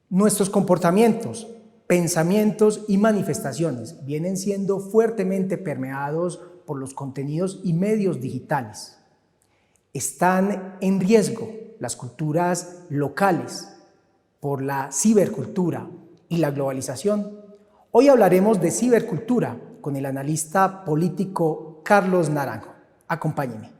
Nuestros comportamientos, pensamientos y manifestaciones vienen siendo fuertemente permeados por los contenidos y medios digitales. Están en riesgo las culturas locales por la cibercultura y la globalización. Hoy hablaremos de cibercultura con el analista político Carlos Naranjo. Acompáñenme.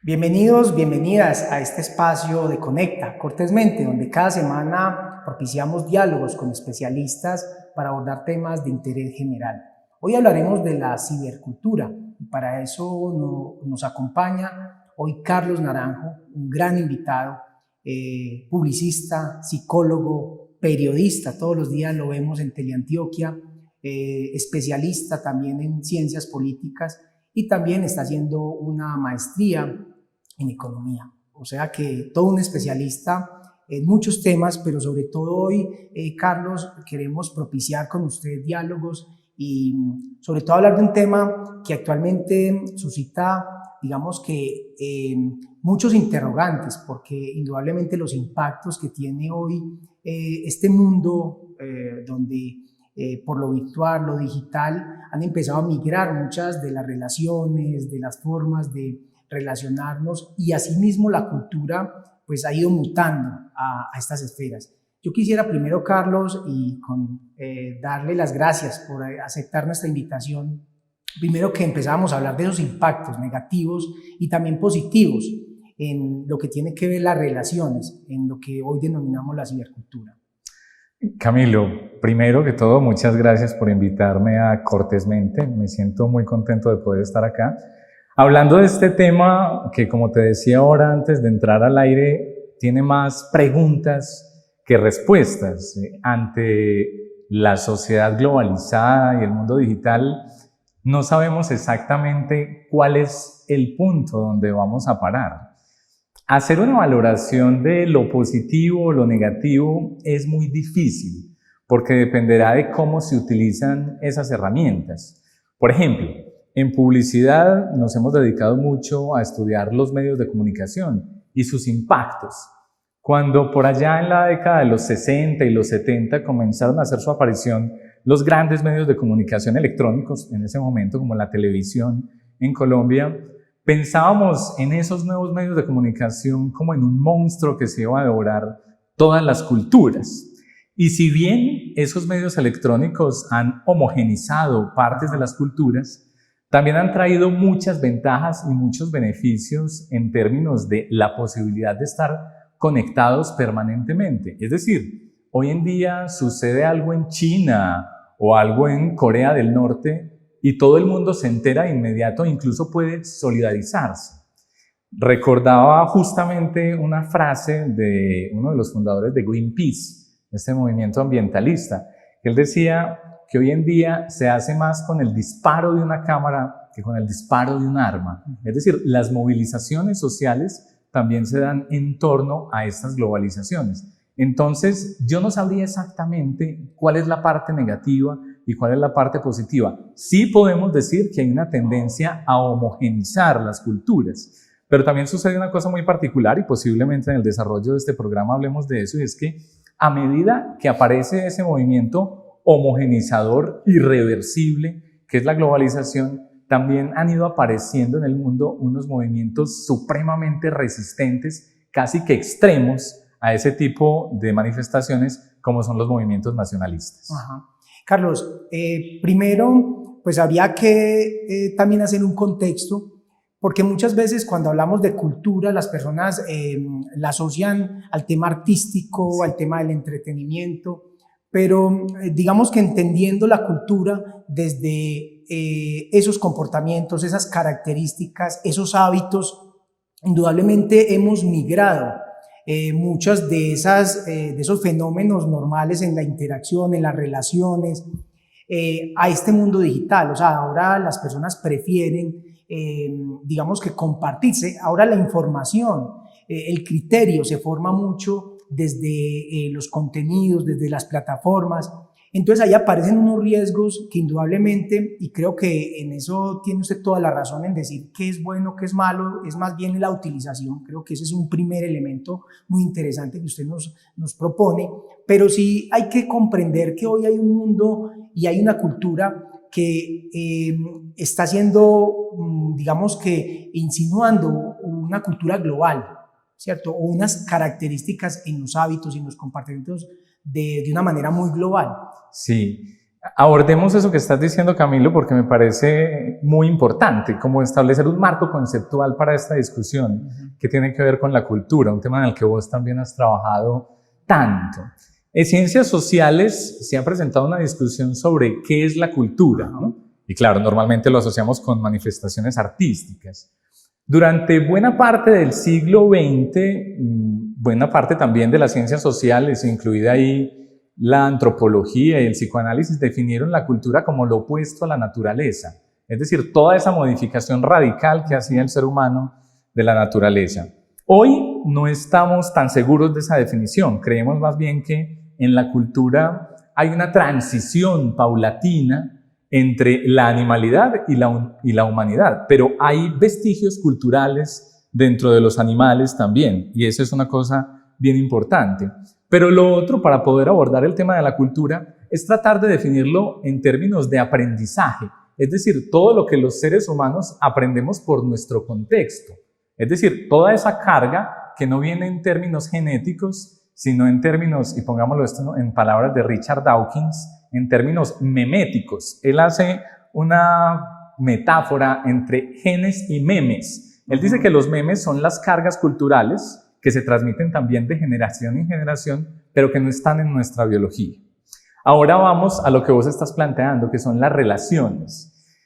Bienvenidos, bienvenidas a este espacio de Conecta Cortésmente, donde cada semana propiciamos diálogos con especialistas para abordar temas de interés general. Hoy hablaremos de la cibercultura y para eso nos acompaña hoy Carlos Naranjo, un gran invitado, publicista, psicólogo, periodista, todos los días lo vemos en Teleantioquia, especialista también en ciencias políticas y también está haciendo una maestría en economía, o sea que todo un especialista en muchos temas, pero sobre todo hoy, Carlos, queremos propiciar con usted diálogos y sobre todo hablar de un tema que actualmente suscita, digamos que muchos interrogantes, porque indudablemente los impactos que tiene hoy este mundo donde por lo virtual, lo digital, han empezado a migrar muchas de las relaciones, de las formas de relacionarnos y asimismo la cultura pues ha ido mutando a estas esferas. Yo quisiera primero, Carlos, y darle las gracias por aceptar nuestra invitación, primero que empezáramos a hablar de esos impactos negativos y también positivos en lo que tiene que ver las relaciones, en lo que hoy denominamos la cibercultura. Camilo, primero que todo, muchas gracias por invitarme a Cortésmente. Me siento muy contento de poder estar acá. Hablando de este tema que, como te decía ahora antes de entrar al aire, tiene más preguntas que respuestas. Ante la sociedad globalizada y el mundo digital, no sabemos exactamente cuál es el punto donde vamos a parar. Hacer una valoración de lo positivo o lo negativo es muy difícil porque dependerá de cómo se utilizan esas herramientas. Por ejemplo, en publicidad nos hemos dedicado mucho a estudiar los medios de comunicación y sus impactos. Cuando por allá en la década de los 60 y los 70 comenzaron a hacer su aparición los grandes medios de comunicación electrónicos, en ese momento como la televisión en Colombia, pensábamos en esos nuevos medios de comunicación como en un monstruo que se iba a devorar todas las culturas. Y si bien esos medios electrónicos han homogenizado partes de las culturas, también han traído muchas ventajas y muchos beneficios en términos de la posibilidad de estar conectados permanentemente. Es decir, hoy en día sucede algo en China o algo en Corea del Norte y todo el mundo se entera de inmediato e incluso puede solidarizarse. Recordaba justamente una frase de uno de los fundadores de Greenpeace, este movimiento ambientalista, que él decía que hoy en día se hace más con el disparo de una cámara que con el disparo de un arma. Es decir, las movilizaciones sociales también se dan en torno a estas globalizaciones. Entonces, yo no sabría exactamente cuál es la parte negativa y cuál es la parte positiva. Sí podemos decir que hay una tendencia a homogenizar las culturas, pero también sucede una cosa muy particular y posiblemente en el desarrollo de este programa hablemos de eso, y es que a medida que aparece ese movimiento homogenizador irreversible, que es la globalización, también han ido apareciendo en el mundo unos movimientos supremamente resistentes, casi que extremos, a ese tipo de manifestaciones como son los movimientos nacionalistas. Ajá. Carlos, primero pues habría que también hacer un contexto, porque muchas veces cuando hablamos de cultura las personas la asocian al tema artístico, al tema del entretenimiento, pero digamos que entendiendo la cultura desde esos comportamientos, esas características, esos hábitos, indudablemente hemos migrado muchos de esos fenómenos normales en la interacción, en las relaciones, a este mundo digital. O sea, ahora las personas prefieren, digamos que compartirse. Ahora la información El criterio se forma mucho desde los contenidos, desde las plataformas. Entonces ahí aparecen unos riesgos que indudablemente, y creo que en eso tiene usted toda la razón en decir qué es bueno, qué es malo, es más bien la utilización. Creo que ese es un primer elemento muy interesante que usted nos propone, pero sí hay que comprender que hoy hay un mundo y hay una cultura que está siendo, digamos que insinuando una cultura global, ¿cierto? O unas características en los hábitos y en los comportamientos de una manera muy global. Sí, abordemos eso que estás diciendo, Camilo, porque me parece muy importante, como establecer un marco conceptual para esta discusión que tiene que ver con la cultura, un tema en el que vos también has trabajado tanto. En ciencias sociales se ha presentado una discusión sobre qué es la cultura, ¿no? Y claro, normalmente lo asociamos con manifestaciones artísticas. Durante buena parte del siglo XX, buena parte también de las ciencias sociales, incluida ahí la antropología y el psicoanálisis, definieron la cultura como lo opuesto a la naturaleza, es decir, toda esa modificación radical que hacía el ser humano de la naturaleza. Hoy no estamos tan seguros de esa definición, creemos más bien que en la cultura hay una transición paulatina entre la animalidad y la humanidad, pero hay vestigios culturales dentro de los animales también, y eso es una cosa bien importante. Pero lo otro, para poder abordar el tema de la cultura, es tratar de definirlo en términos de aprendizaje, es decir, todo lo que los seres humanos aprendemos por nuestro contexto, es decir, toda esa carga que no viene en términos genéticos, sino en términos, y pongámoslo esto en palabras de Richard Dawkins, en términos meméticos. Él hace una metáfora entre genes y memes. Él dice que los memes son las cargas culturales que se transmiten también de generación en generación, pero que no están en nuestra biología. Ahora vamos a lo que vos estás planteando, que son las relaciones.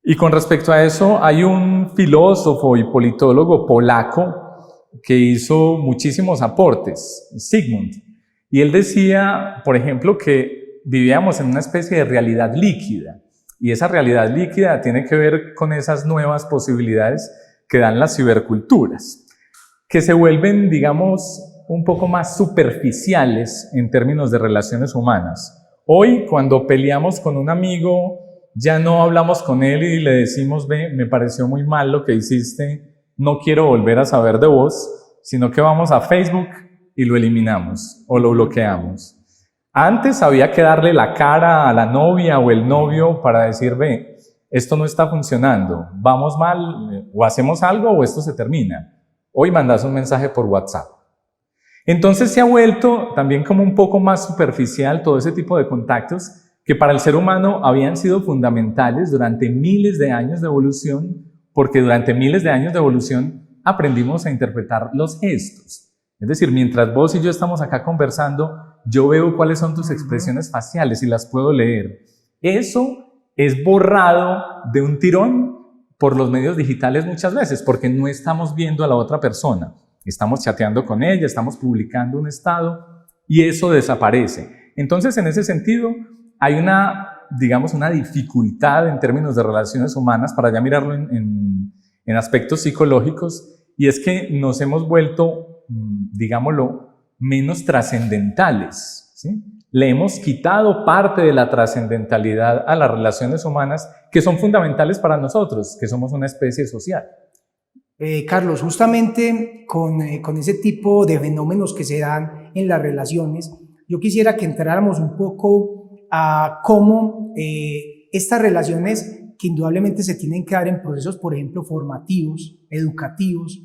Y con respecto a eso, hay un filósofo y politólogo polaco que hizo muchísimos aportes, Zygmunt, y él decía, por ejemplo, que vivíamos en una especie de realidad líquida, y esa realidad líquida tiene que ver con esas nuevas posibilidades que dan las ciberculturas, que se vuelven, digamos, un poco más superficiales en términos de relaciones humanas. Hoy, cuando peleamos con un amigo, ya no hablamos con él y le decimos, ve, me pareció muy mal lo que hiciste, no quiero volver a saber de vos, sino que vamos a Facebook y lo eliminamos o lo bloqueamos. Antes había que darle la cara a la novia o el novio para decir, ve, esto no está funcionando, vamos mal, o hacemos algo o esto se termina. Hoy mandas un mensaje por WhatsApp. Entonces se ha vuelto también como un poco más superficial todo ese tipo de contactos que para el ser humano habían sido fundamentales durante miles de años de evolución, porque durante miles de años de evolución aprendimos a interpretar los gestos. Es decir, mientras vos y yo estamos acá conversando, yo veo cuáles son tus expresiones faciales y las puedo leer. Eso es borrado de un tirón por los medios digitales muchas veces, porque no estamos viendo a la otra persona. Estamos chateando con ella, estamos publicando un estado y eso desaparece. Entonces, en ese sentido, hay una dificultad en términos de relaciones humanas, para ya mirarlo en aspectos psicológicos, y es que nos hemos vuelto, digámoslo, menos trascendentales, ¿sí? Le hemos quitado parte de la trascendentalidad a las relaciones humanas que son fundamentales para nosotros, que somos una especie social. Carlos, justamente con ese tipo de fenómenos que se dan en las relaciones, yo quisiera que entráramos un poco a cómo estas relaciones, que indudablemente se tienen que dar en procesos, por ejemplo, formativos, educativos,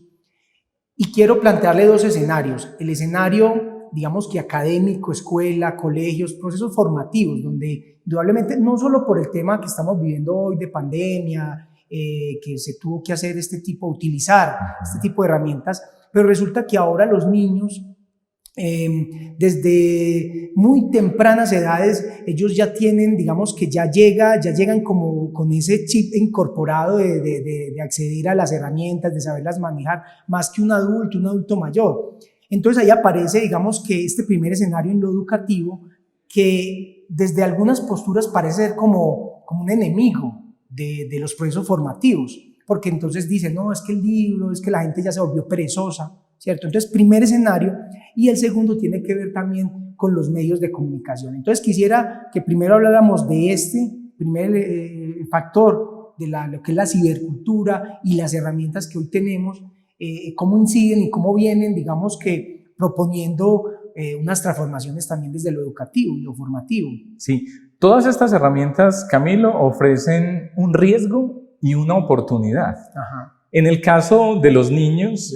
y quiero plantearle dos escenarios. El escenario, digamos que académico, escuela, colegios, procesos formativos, donde indudablemente, no solo por el tema que estamos viviendo hoy de pandemia, que se tuvo que hacer utilizar este tipo de herramientas, pero resulta que ahora los niños, desde muy tempranas edades, ellos ya tienen, digamos que ya llegan como con ese chip incorporado de acceder a las herramientas, de saberlas manejar, más que un adulto mayor. Entonces ahí aparece, digamos que este primer escenario en lo educativo, que desde algunas posturas parece ser como un enemigo de los procesos formativos, porque entonces dicen, no, es que el libro, es que la gente ya se volvió perezosa, ¿cierto? Entonces, primer escenario, y el segundo tiene que ver también con los medios de comunicación. Entonces, quisiera que primero habláramos de este primer factor, de lo que es la cibercultura y las herramientas que hoy tenemos, cómo inciden y cómo vienen, digamos que proponiendo unas transformaciones también desde lo educativo y lo formativo. Sí, todas estas herramientas, Camilo, ofrecen un riesgo y una oportunidad. Ajá. En el caso de los niños,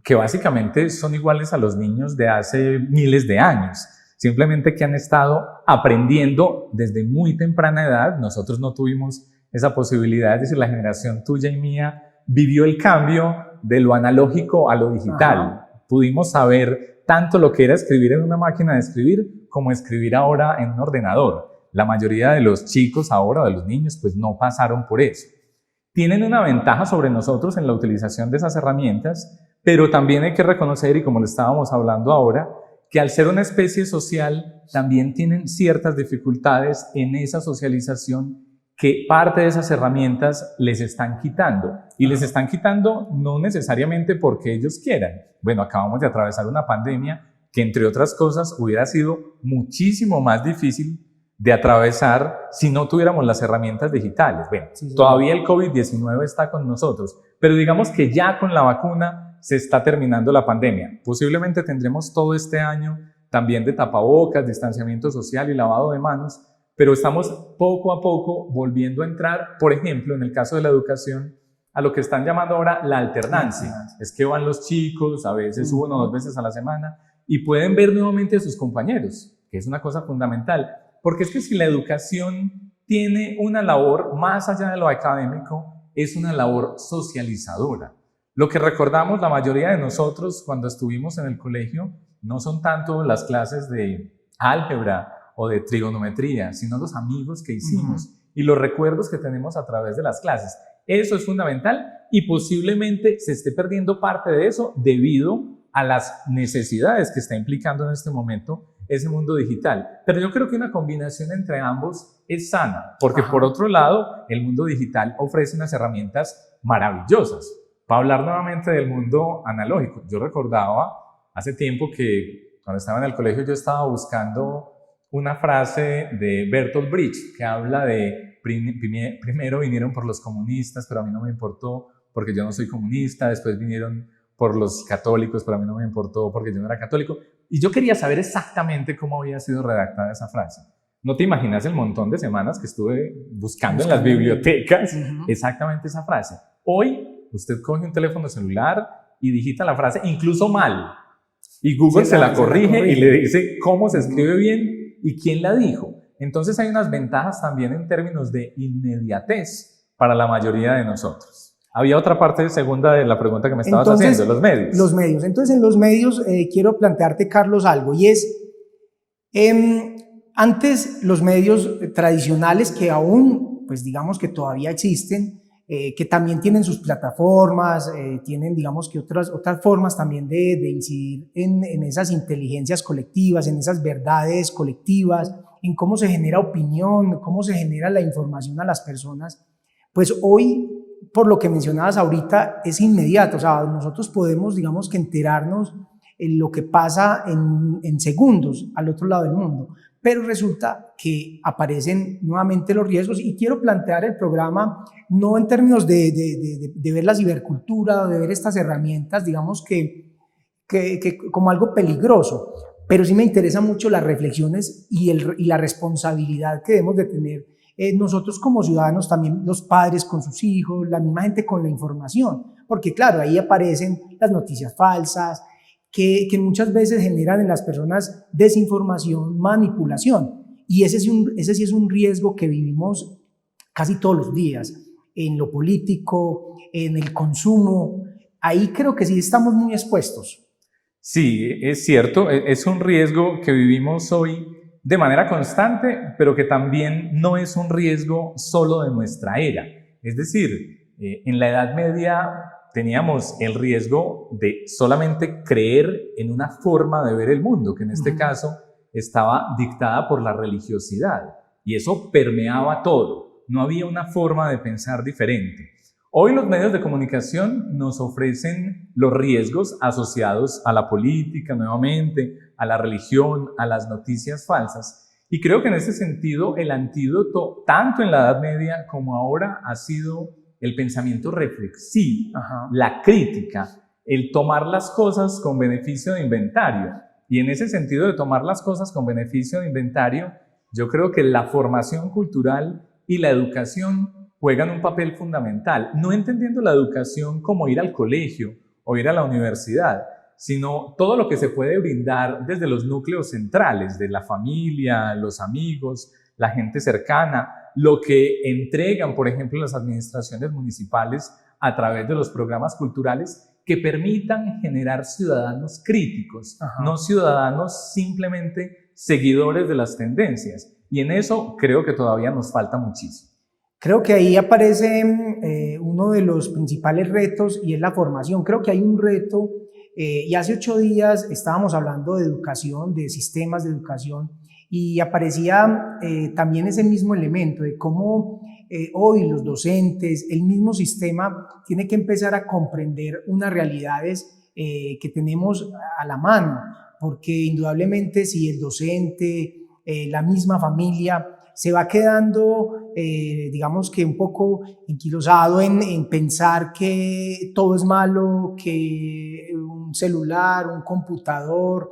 que básicamente son iguales a los niños de hace miles de años, simplemente que han estado aprendiendo desde muy temprana edad. Nosotros no tuvimos esa posibilidad, es decir, la generación tuya y mía vivió el cambio de lo analógico a lo digital. Ajá. Pudimos saber tanto lo que era escribir en una máquina de escribir como escribir ahora en un ordenador. La mayoría de los chicos ahora, de los niños, pues no pasaron por eso. Tienen una ventaja sobre nosotros en la utilización de esas herramientas, pero también hay que reconocer, y como le estábamos hablando ahora, que al ser una especie social también tienen ciertas dificultades en esa socialización que parte de esas herramientas les están quitando. Y les están quitando no necesariamente porque ellos quieran. Bueno, acabamos de atravesar una pandemia que, entre otras cosas, hubiera sido muchísimo más difícil de atravesar si no tuviéramos las herramientas digitales. Bueno, sí, todavía el COVID-19 está con nosotros, pero digamos que ya con la vacuna se está terminando la pandemia. Posiblemente tendremos todo este año también de tapabocas, distanciamiento social y lavado de manos, pero estamos poco a poco volviendo a entrar, por ejemplo, en el caso de la educación, a lo que están llamando ahora la alternancia. Es que van los chicos, a veces 1 o 2 veces a la semana, y pueden ver nuevamente a sus compañeros, que es una cosa fundamental. Porque es que si la educación tiene una labor más allá de lo académico, es una labor socializadora. Lo que recordamos la mayoría de nosotros cuando estuvimos en el colegio no son tanto las clases de álgebra o de trigonometría, sino los amigos que hicimos y los recuerdos que tenemos a través de las clases. Eso es fundamental y posiblemente se esté perdiendo parte de eso debido a las necesidades que está implicando en este momento ese mundo digital. Pero yo creo que una combinación entre ambos es sana, porque por otro lado, el mundo digital ofrece unas herramientas maravillosas. Para hablar nuevamente del mundo analógico, yo recordaba hace tiempo que cuando estaba en el colegio yo estaba buscando una frase de Bertolt Brecht que habla de primero vinieron por los comunistas, pero a mí no me importó porque yo no soy comunista, después vinieron por los católicos, pero a mí no me importó porque yo no era católico. Y yo quería saber exactamente cómo había sido redactada esa frase. No te imaginas el montón de semanas que estuve buscando en las bibliotecas exactamente esa frase. Hoy usted coge un teléfono celular y digita la frase incluso mal. Y Google se la corrige y le dice cómo se escribe bien y quién la dijo. Entonces hay unas ventajas también en términos de inmediatez para la mayoría de nosotros. Había otra parte segunda de la pregunta que me estabas haciendo, los medios. Los medios. Entonces, en los medios quiero plantearte, Carlos, algo, y es, antes los medios tradicionales que aún, pues digamos que todavía existen, que también tienen sus plataformas, tienen, digamos que otras formas también de incidir en esas inteligencias colectivas, en esas verdades colectivas, en cómo se genera opinión, cómo se genera la información a las personas, pues hoy, por lo que mencionabas ahorita, es inmediato. O sea, nosotros podemos, digamos que enterarnos en lo que pasa en segundos al otro lado del mundo, pero resulta que aparecen nuevamente los riesgos y quiero plantear el programa no en términos de ver la cibercultura, de ver estas herramientas, digamos que como algo peligroso, pero sí me interesan mucho las reflexiones y la responsabilidad que debemos de tener nosotros como ciudadanos, también los padres con sus hijos, la misma gente con la información, porque claro, ahí aparecen las noticias falsas que muchas veces generan en las personas desinformación, manipulación, y ese sí es un riesgo que vivimos casi todos los días, en lo político, en el consumo. Ahí creo que sí estamos muy expuestos. Sí, es cierto, es un riesgo que vivimos hoy de manera constante, pero que también no es un riesgo solo de nuestra era. Es decir, en la Edad Media teníamos el riesgo de solamente creer en una forma de ver el mundo, que en este caso estaba dictada por la religiosidad, y eso permeaba todo. No había una forma de pensar diferente. Hoy los medios de comunicación nos ofrecen los riesgos asociados a la política, nuevamente, a la religión, a las noticias falsas. Y creo que en ese sentido el antídoto, tanto en la Edad Media como ahora, ha sido el pensamiento reflexivo, la crítica, el tomar las cosas con beneficio de inventario. Y en ese sentido de tomar las cosas con beneficio de inventario, yo creo que la formación cultural y la educación juegan un papel fundamental, no entendiendo la educación como ir al colegio o ir a la universidad, sino todo lo que se puede brindar desde los núcleos centrales, de la familia, los amigos, la gente cercana, lo que entregan, por ejemplo, las administraciones municipales a través de los programas culturales que permitan generar ciudadanos críticos, no ciudadanos simplemente seguidores de las tendencias. Y en eso creo que todavía nos falta muchísimo. Creo que ahí aparece uno de los principales retos y es la formación. Creo que hay un reto y hace 8 días estábamos hablando de educación, de sistemas de educación y aparecía también ese mismo elemento de cómo hoy los docentes, el mismo sistema tiene que empezar a comprender unas realidades que tenemos a la mano, porque indudablemente si el docente, la misma familia, se va quedando, digamos que un poco enquilosado en pensar que todo es malo, que un celular, un computador,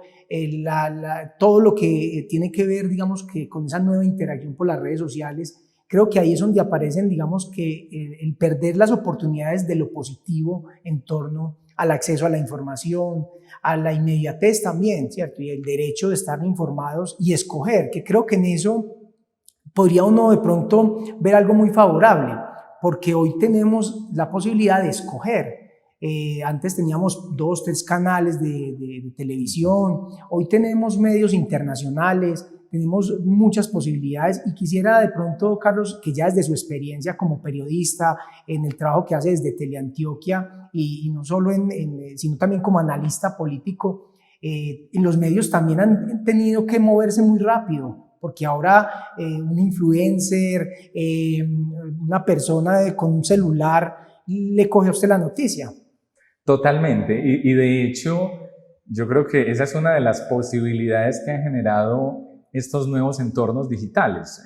todo lo que tiene que ver, digamos que con esa nueva interacción por las redes sociales, creo que ahí es donde aparecen, digamos que el perder las oportunidades de lo positivo en torno al acceso a la información, a la inmediatez también, ¿cierto? Y el derecho de estar informados y escoger, que creo que en eso podría uno de pronto ver algo muy favorable, porque hoy tenemos la posibilidad de escoger. Antes teníamos 2, 3 canales de televisión, hoy tenemos medios internacionales, tenemos muchas posibilidades y quisiera de pronto, Carlos, que ya desde su experiencia como periodista, en el trabajo que hace desde Teleantioquia y no solo sino también como analista político, en los medios también han tenido que moverse muy rápido, porque ahora un influencer, una persona con un celular le coge a usted la noticia. Totalmente, y de hecho yo creo que esa es una de las posibilidades que han generado estos nuevos entornos digitales.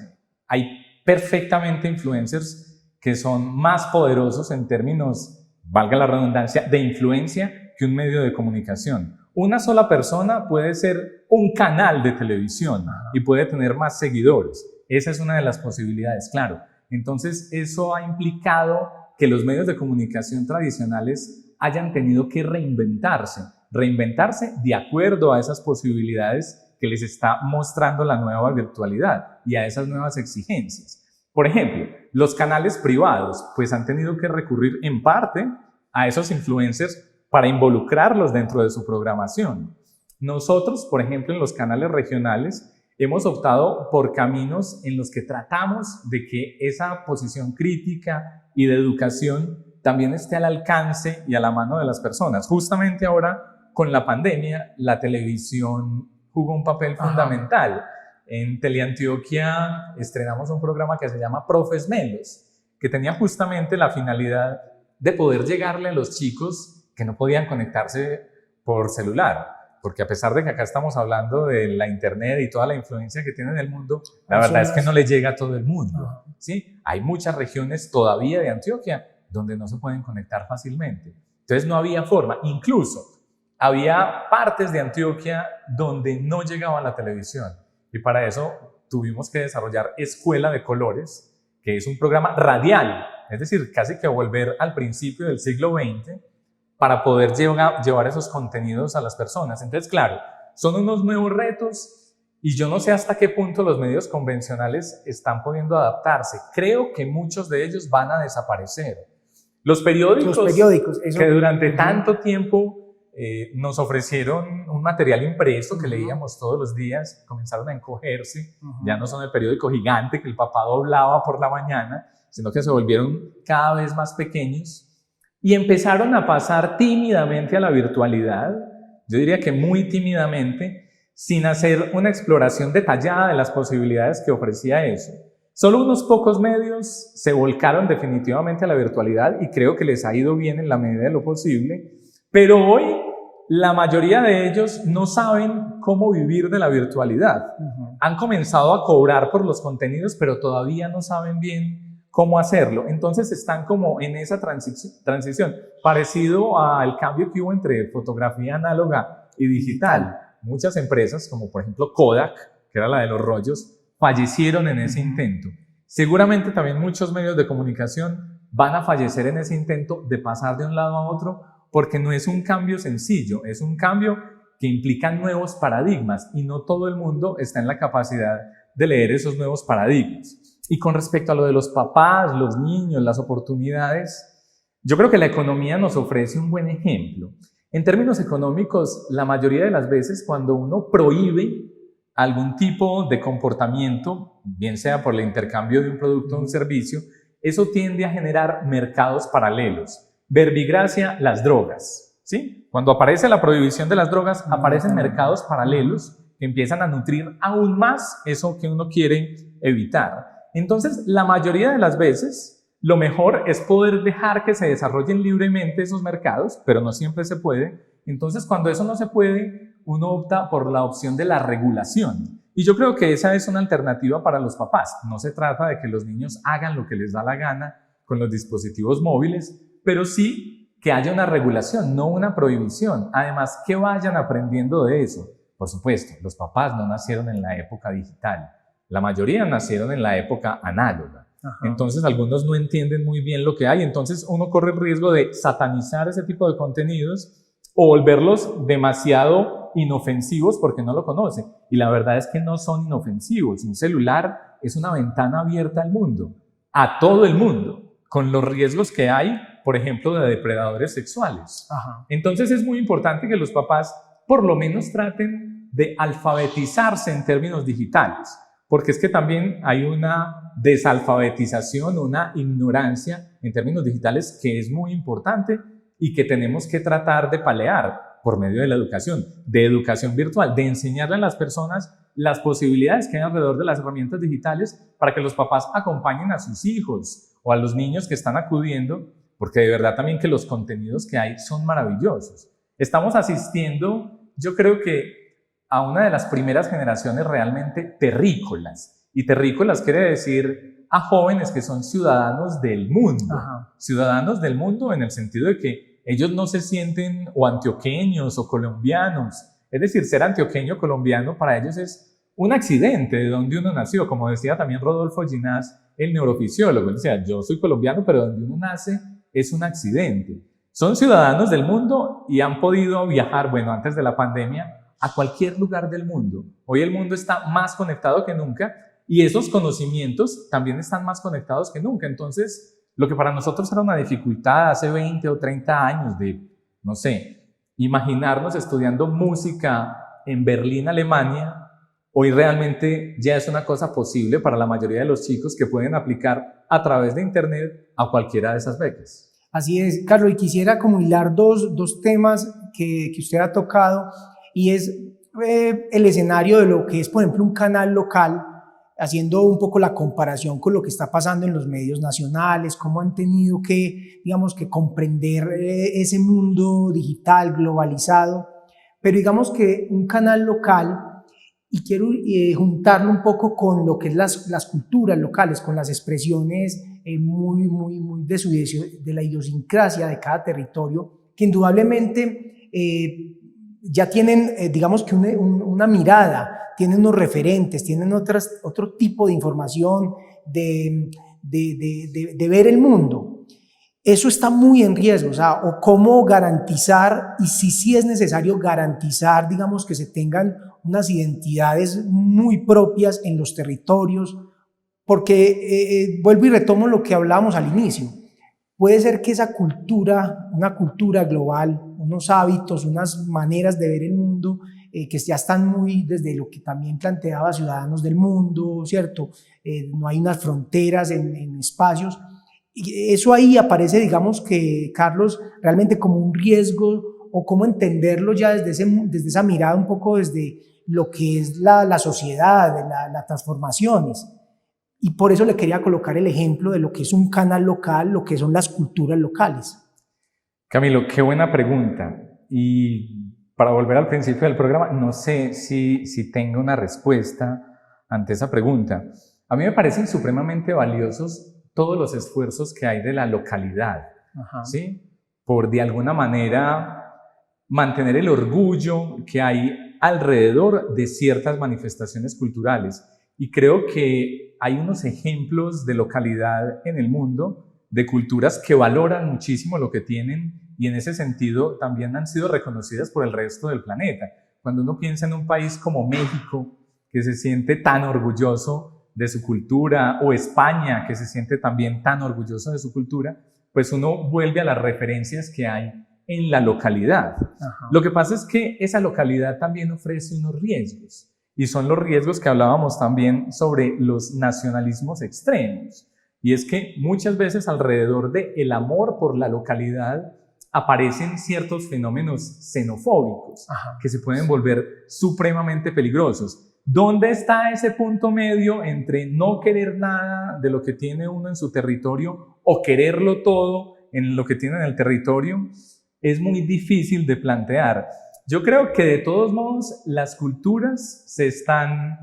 Hay perfectamente influencers que son más poderosos en términos, valga la redundancia, de influencia que un medio de comunicación. Una sola persona puede ser un canal de televisión y puede tener más seguidores. Esa es una de las posibilidades, claro. Entonces, eso ha implicado que los medios de comunicación tradicionales hayan tenido que reinventarse de acuerdo a esas posibilidades que les está mostrando la nueva virtualidad y a esas nuevas exigencias. Por ejemplo, los canales privados pues han tenido que recurrir en parte a esos influencers para involucrarlos dentro de su programación. Nosotros, por ejemplo, en los canales regionales, hemos optado por caminos en los que tratamos de que esa posición crítica y de educación también esté al alcance y a la mano de las personas. Justamente ahora, con la pandemia, la televisión jugó un papel fundamental. En Teleantioquia estrenamos un programa que se llama Profes Melos, que tenía justamente la finalidad de poder llegarle a los chicos que no podían conectarse por celular, porque a pesar de que acá estamos hablando de la internet y toda la influencia que tiene en el mundo, la verdad es que no le llega a todo el mundo, ¿sí? Hay muchas regiones todavía de Antioquia donde no se pueden conectar fácilmente. Entonces no había forma, incluso había partes de Antioquia donde no llegaba la televisión y para eso tuvimos que desarrollar Escuela de Colores, que es un programa radial, es decir, casi que volver al principio del siglo XX para poder llevar esos contenidos a las personas. Entonces, claro, son unos nuevos retos y yo no sé hasta qué punto los medios convencionales están pudiendo adaptarse. Creo que muchos de ellos van a desaparecer. Los periódicos eso, que durante tanto tiempo nos ofrecieron un material impreso que leíamos todos los días, comenzaron a encogerse, ya no son el periódico gigante que el papá doblaba por la mañana, sino que se volvieron cada vez más pequeños y empezaron a pasar tímidamente a la virtualidad, yo diría que muy tímidamente, sin hacer una exploración detallada de las posibilidades que ofrecía eso. Solo unos pocos medios se volcaron definitivamente a la virtualidad y creo que les ha ido bien en la medida de lo posible, pero hoy la mayoría de ellos no saben cómo vivir de la virtualidad. Han comenzado a cobrar por los contenidos, pero todavía no saben bien cómo hacerlo. Entonces están como en esa transición, parecido al cambio que hubo entre fotografía análoga y digital. Muchas empresas, como por ejemplo Kodak, que era la de los rollos, fallecieron en ese intento. Seguramente también muchos medios de comunicación van a fallecer en ese intento de pasar de un lado a otro, porque no es un cambio sencillo, es un cambio que implica nuevos paradigmas y no todo el mundo está en la capacidad de leer esos nuevos paradigmas. Y con respecto a lo de los papás, los niños, las oportunidades, yo creo que la economía nos ofrece un buen ejemplo. En términos económicos, la mayoría de las veces cuando uno prohíbe algún tipo de comportamiento, bien sea por el intercambio de un producto o un servicio, eso tiende a generar mercados paralelos. Verbigracia, las drogas, ¿sí? Cuando aparece la prohibición de las drogas, aparecen mercados paralelos que empiezan a nutrir aún más eso que uno quiere evitar. Entonces, la mayoría de las veces, lo mejor es poder dejar que se desarrollen libremente esos mercados, pero no siempre se puede. Entonces, cuando eso no se puede, uno opta por la opción de la regulación. Y yo creo que esa es una alternativa para los papás. No se trata de que los niños hagan lo que les da la gana con los dispositivos móviles, pero sí que haya una regulación, no una prohibición. Además, que vayan aprendiendo de eso. Por supuesto, los papás no nacieron en la época digital. La mayoría nacieron en la época análoga. Entonces, algunos no entienden muy bien lo que hay. Entonces, uno corre el riesgo de satanizar ese tipo de contenidos o volverlos demasiado inofensivos porque no lo conoce. Y la verdad es que no son inofensivos. Un celular es una ventana abierta al mundo, a todo el mundo, con los riesgos que hay, por ejemplo, de depredadores sexuales. Entonces es muy importante que los papás por lo menos traten de alfabetizarse en términos digitales, porque es que también hay una desalfabetización, una ignorancia en términos digitales que es muy importante y que tenemos que tratar de paliar por medio de la educación, de educación virtual, de enseñarle a las personas las posibilidades que hay alrededor de las herramientas digitales para que los papás acompañen a sus hijos o a los niños que están acudiendo, porque de verdad también que los contenidos que hay son maravillosos. Estamos asistiendo, yo creo que a una de las primeras generaciones realmente terrícolas, y terrícolas quiere decir a jóvenes que son ciudadanos del mundo, ciudadanos del mundo en el sentido de que ellos no se sienten o antioqueños o colombianos, es decir, ser antioqueño colombiano para ellos es un accidente de donde uno nació, como decía también Rodolfo Ginás, el neurofisiólogo. Él decía, yo soy colombiano, pero donde uno nace es un accidente. Son ciudadanos del mundo y han podido viajar, bueno, antes de la pandemia, a cualquier lugar del mundo. Hoy el mundo está más conectado que nunca y esos conocimientos también están más conectados que nunca. Entonces, lo que para nosotros era una dificultad hace 20 o 30 años de, no sé, imaginarnos estudiando música en Berlín, Alemania, hoy realmente ya es una cosa posible para la mayoría de los chicos que pueden aplicar a través de Internet a cualquiera de esas becas. Así es, Carlos, y quisiera como hilar dos temas que usted ha tocado, y es el escenario de lo que es, por ejemplo, un canal local, haciendo un poco la comparación con lo que está pasando en los medios nacionales, cómo han tenido que, digamos, que comprender ese mundo digital globalizado, pero digamos que un canal local, y quiero juntarlo un poco con lo que es las culturas locales, con las expresiones muy de la idiosincrasia de cada territorio, que indudablemente ya tienen, digamos que una mirada, tienen unos referentes, tienen otro tipo de información, de ver el mundo. Eso está muy en riesgo, o cómo garantizar, y si sí es necesario garantizar, digamos, que se tengan unas identidades muy propias en los territorios, porque vuelvo y retomo lo que hablábamos al inicio. Puede ser que esa cultura, una cultura global, unos hábitos, unas maneras de ver el mundo, que ya están muy desde lo que también planteaba Ciudadanos del Mundo, ¿cierto? No hay unas fronteras en espacios. Y eso ahí aparece, digamos que, Carlos, realmente como un riesgo, o cómo entenderlo ya desde esa mirada, un poco desde lo que es la sociedad, las transformaciones. Y por eso le quería colocar el ejemplo de lo que es un canal local, lo que son las culturas locales. Camilo, qué buena pregunta. Y para volver al principio del programa, no sé si tengo una respuesta ante esa pregunta. A mí me parecen supremamente valiosos todos los esfuerzos que hay de la localidad, ¿sí? Por de alguna manera mantener el orgullo que hay alrededor de ciertas manifestaciones culturales. Y creo que hay unos ejemplos de localidad en el mundo, de culturas que valoran muchísimo lo que tienen y en ese sentido también han sido reconocidas por el resto del planeta. Cuando uno piensa en un país como México, que se siente tan orgulloso de su cultura, o España, que se siente también tan orgulloso de su cultura, pues uno vuelve a las referencias que hay en la localidad. Lo que pasa es que esa localidad también ofrece unos riesgos, y son los riesgos que hablábamos también sobre los nacionalismos extremos. Y es que muchas veces alrededor del amor por la localidad aparecen ciertos fenómenos xenofóbicos que se pueden volver supremamente peligrosos. ¿Dónde está ese punto medio entre no querer nada de lo que tiene uno en su territorio o quererlo todo en lo que tiene en el territorio? Es muy difícil de plantear. Yo creo que de todos modos las culturas se están,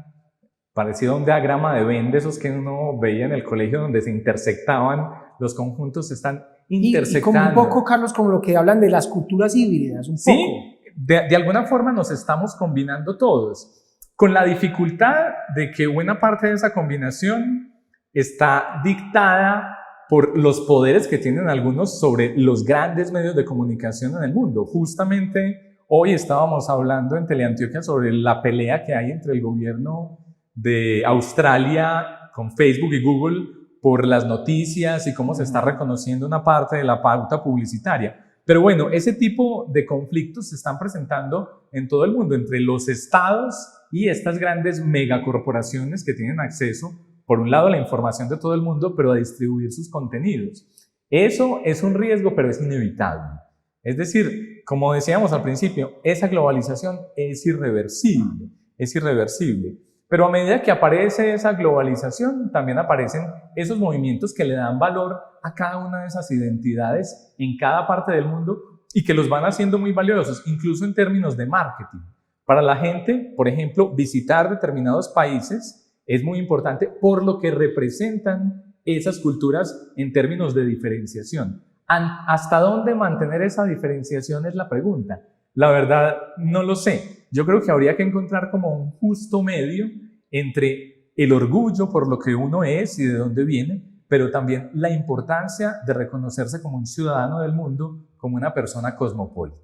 parecido a un diagrama de Venn, de esos que uno veía en el colegio donde se intersectaban los conjuntos, se están intersectando. Y como un poco, Carlos, como lo que hablan de las culturas híbridas, un poco. Sí, de alguna forma nos estamos combinando todos, con la dificultad de que buena parte de esa combinación está dictada por los poderes que tienen algunos sobre los grandes medios de comunicación en el mundo. Justamente hoy estábamos hablando en Teleantioquia sobre la pelea que hay entre el gobierno de Australia con Facebook y Google por las noticias y cómo se está reconociendo una parte de la pauta publicitaria. Pero bueno, ese tipo de conflictos se están presentando en todo el mundo, entre los estados y estas grandes megacorporaciones que tienen acceso, por un lado, a la información de todo el mundo, pero a distribuir sus contenidos. Eso es un riesgo, pero es inevitable. Es decir, como decíamos al principio, esa globalización es irreversible, es irreversible. Pero a medida que aparece esa globalización, también aparecen esos movimientos que le dan valor a cada una de esas identidades en cada parte del mundo y que los van haciendo muy valiosos, incluso en términos de marketing. Para la gente, por ejemplo, visitar determinados países es muy importante por lo que representan esas culturas en términos de diferenciación. ¿Hasta dónde mantener esa diferenciación es la pregunta? La verdad, no lo sé. Yo creo que habría que encontrar como un justo medio entre el orgullo por lo que uno es y de dónde viene, pero también la importancia de reconocerse como un ciudadano del mundo, como una persona cosmopolita.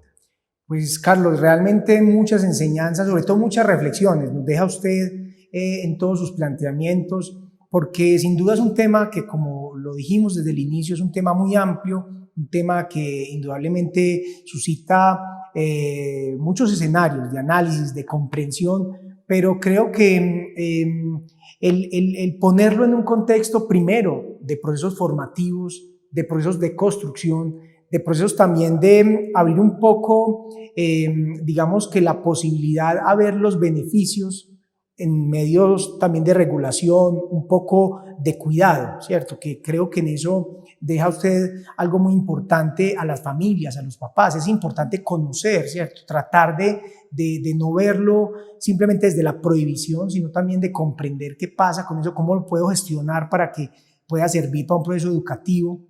Pues Carlos, realmente muchas enseñanzas, sobre todo muchas reflexiones, nos deja usted en todos sus planteamientos, porque sin duda es un tema que, como lo dijimos desde el inicio, es un tema muy amplio, un tema que indudablemente suscita muchos escenarios de análisis, de comprensión, pero creo que el ponerlo en un contexto primero de procesos formativos, de procesos de construcción, de procesos también de abrir un poco, digamos que la posibilidad a ver los beneficios en medios también de regulación, un poco de cuidado, ¿cierto? Que creo que en eso deja usted algo muy importante a las familias, a los papás. Es importante conocer, ¿cierto? Tratar de no verlo simplemente desde la prohibición, sino también de comprender qué pasa con eso, cómo lo puedo gestionar para que pueda servir para un proceso educativo.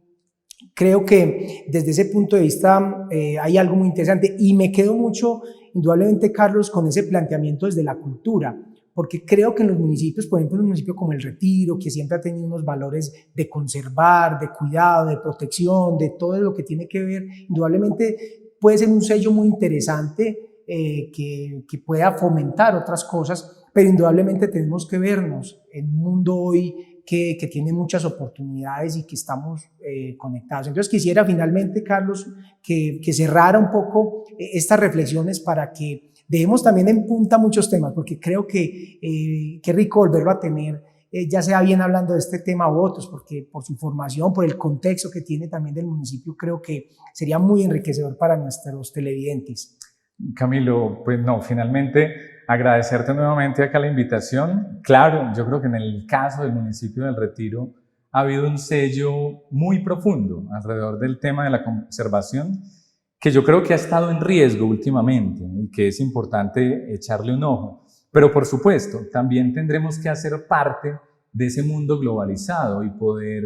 Creo que desde ese punto de vista hay algo muy interesante y me quedo mucho, indudablemente, Carlos, con ese planteamiento desde la cultura, porque creo que en los municipios, por ejemplo, en un municipio como El Retiro, que siempre ha tenido unos valores de conservar, de cuidado, de protección, de todo lo que tiene que ver, indudablemente puede ser un sello muy interesante que pueda fomentar otras cosas, pero indudablemente tenemos que vernos en un mundo hoy que tiene muchas oportunidades y que estamos conectados. Entonces quisiera finalmente, Carlos, que cerrara un poco estas reflexiones para que dejemos también en punta muchos temas, porque creo que qué rico volverlo a tener, ya sea bien hablando de este tema u otros, porque por su formación, por el contexto que tiene también del municipio, creo que sería muy enriquecedor para nuestros televidentes. Camilo, pues no, finalmente agradecerte nuevamente acá la invitación. Claro, yo creo que en el caso del municipio del Retiro ha habido un sello muy profundo alrededor del tema de la conservación, que yo creo que ha estado en riesgo últimamente y que es importante echarle un ojo. Pero por supuesto, también tendremos que hacer parte de ese mundo globalizado y poder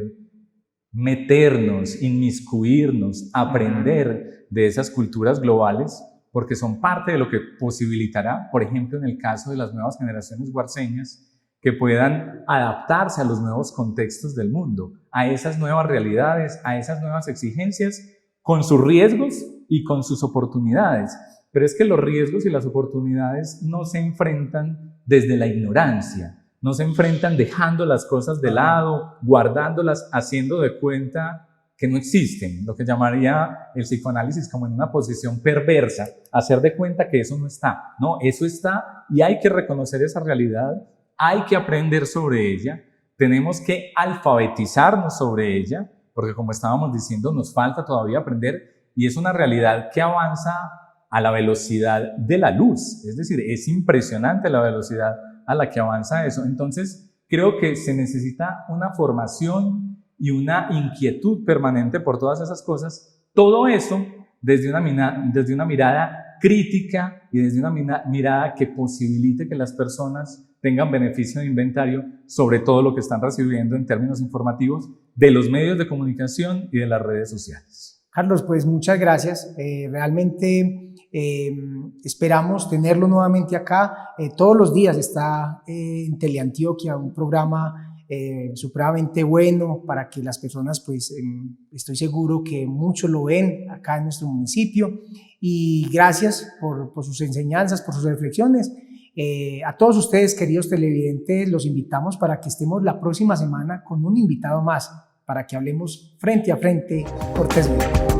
meternos, inmiscuirnos, aprender de esas culturas globales, porque son parte de lo que posibilitará, por ejemplo, en el caso de las nuevas generaciones guarceñas, que puedan adaptarse a los nuevos contextos del mundo, a esas nuevas realidades, a esas nuevas exigencias, con sus riesgos y con sus oportunidades. Pero es que los riesgos y las oportunidades no se enfrentan desde la ignorancia, no se enfrentan dejando las cosas de lado, guardándolas, haciendo de cuenta que no existen, lo que llamaría el psicoanálisis como en una posición perversa, hacer de cuenta que eso no está. No, eso está y hay que reconocer esa realidad, hay que aprender sobre ella, tenemos que alfabetizarnos sobre ella, porque como estábamos diciendo, nos falta todavía aprender y es una realidad que avanza a la velocidad de la luz, es decir, es impresionante la velocidad a la que avanza eso. Entonces, creo que se necesita una formación y una inquietud permanente por todas esas cosas, todo eso desde una mirada crítica y desde una mirada que posibilite que las personas tengan beneficio de inventario sobre todo lo que están recibiendo en términos informativos de los medios de comunicación y de las redes sociales. Carlos, pues muchas gracias. Realmente esperamos tenerlo nuevamente acá. Todos los días está en Teleantioquia un programa supremamente bueno para que las personas, pues estoy seguro que muchos lo ven acá en nuestro municipio. Y gracias por sus enseñanzas, por sus reflexiones. A todos ustedes, queridos televidentes, los invitamos para que estemos la próxima semana con un invitado más, para que hablemos frente a frente cortésmente.